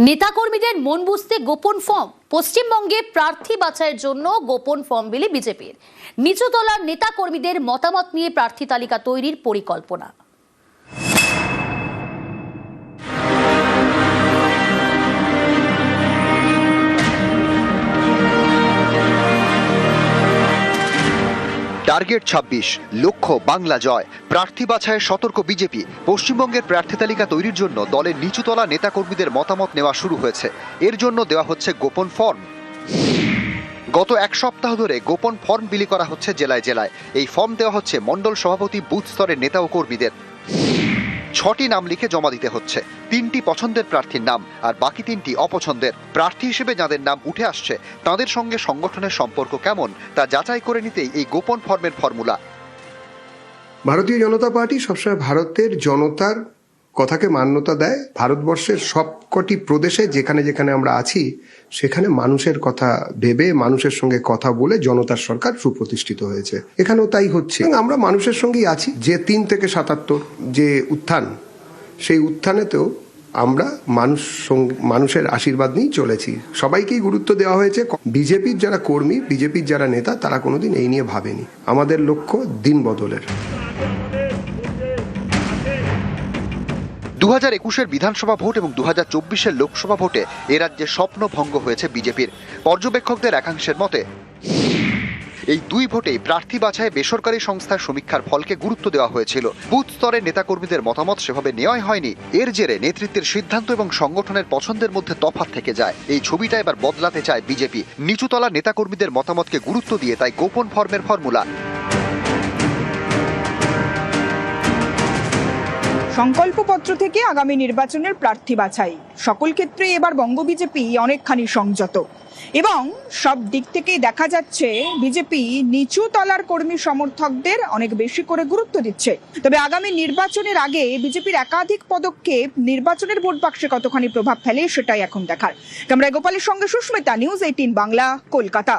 নেতাকর্মীদের মন বুঝতে গোপন ফর্ম। পশ্চিমবঙ্গে প্রার্থী বাছাইয়ের জন্য গোপন ফর্ম বিলি বিজেপির। নিচুতলার নেতাকর্মীদের মতামত নিয়ে প্রার্থী তালিকা তৈরির পরিকল্পনা। টার্গেট ২৬, লক্ষ্য বাংলা জয়। প্রার্থী বাছাইয়ে সতর্ক বিজেপি। পশ্চিমবঙ্গের প্রার্থী তালিকা তৈরির জন্য দলের নিচুতলা নেতাকর্মীদের মতামত নেওয়া শুরু হয়েছে। এর জন্য দেওয়া হচ্ছে গোপন ফর্ম। গত এক সপ্তাহ ধরে গোপন ফর্ম বিলি করা হচ্ছে জেলায় জেলায়। এই ফর্ম দেওয়া হচ্ছে মণ্ডল সভাপতি, বুথ স্তরের নেতা ও কর্মীদের। ৬টি নাম লিখে জমা দিতে হচ্ছে। ৩টি পছন্দের প্রার্থীর নাম আর বাকি ৩টি অপছন্দের। প্রার্থী হিসেবে যাদের নাম উঠে আসছে তাদের সঙ্গে সংগঠনের সম্পর্ক কেমন তা যাচাই করে নিতেই এই গোপন ফর্মের ফর্মুলা। ভারতীয় জনতা পার্টি সবসময় ভারতের জনতার কথাকে মান্যতা দেয়। ভারতবর্ষের সবকটি প্রদেশে যেখানে যেখানে আমরা আছি সেখানে মানুষের কথা ভেবে, মানুষের সঙ্গে কথা বলে জনতার সরকার সুপ্রতিষ্ঠিত হয়েছে। এখানেও তাই হচ্ছে। আমরা মানুষের সঙ্গেই আছি। যে ৩ থেকে ৭৭ যে উত্থান, সেই উত্থানেতেও আমরা মানুষের আশীর্বাদ নিয়েই চলেছি। সবাইকেই গুরুত্ব দেওয়া হয়েছে। বিজেপির যারা কর্মী, বিজেপির যারা নেতা, তারা কোনোদিন এই নিয়ে ভাবেনি। আমাদের লক্ষ্য দিন বদলের। ২০২১-এর বিধানসভা ভোট এবং ২০২৪-এর লোকসভা ভোটে এ রাজ্যে স্বপ্ন ভঙ্গ হয়েছে বিজেপির। পর্যবেক্ষকদের একাংশের মতে এই দুই ভোটেই প্রার্থী বাছাইয়ে বেসরকারি সংস্থার সমীক্ষার ফলকে গুরুত্ব দেওয়া হয়েছিল। বুথ স্তরের নেতাকর্মীদের মতামত সেভাবে নেওয়াই হয়নি। এর জেরে নেতৃত্বের সিদ্ধান্ত এবং সংগঠনের পছন্দের মধ্যে তফাৎ থেকে যায়। এই ছবিটা এবার বদলাতে চায় বিজেপি। নিচুতলা নেতাকর্মীদের মতামতকে গুরুত্ব দিয়ে তাই গোপন ফর্মের ফর্মুলা। সংকল্পপত্র থেকে আগামী নির্বাচনের প্রার্থী বাছাই, সকল ক্ষেত্রে এবার বঙ্গ বিজেপি অনেকখানি সংযত এবং সব দিক থেকেই দেখা যাচ্ছে বিজেপি নিচু তলার কর্মী সমর্থকদের অনেক বেশি করে গুরুত্ব দিচ্ছে। তবে আগামী নির্বাচনের আগে বিজেপির একাধিক পদক্ষেপ নির্বাচনের ভোট বাক্সে কতখানি প্রভাব ফেলে সেটাই এখন দেখার। ক্যামেরায় গোপালের সঙ্গে সুস্মিতা, নিউজ 18 বাংলা, কলকাতা।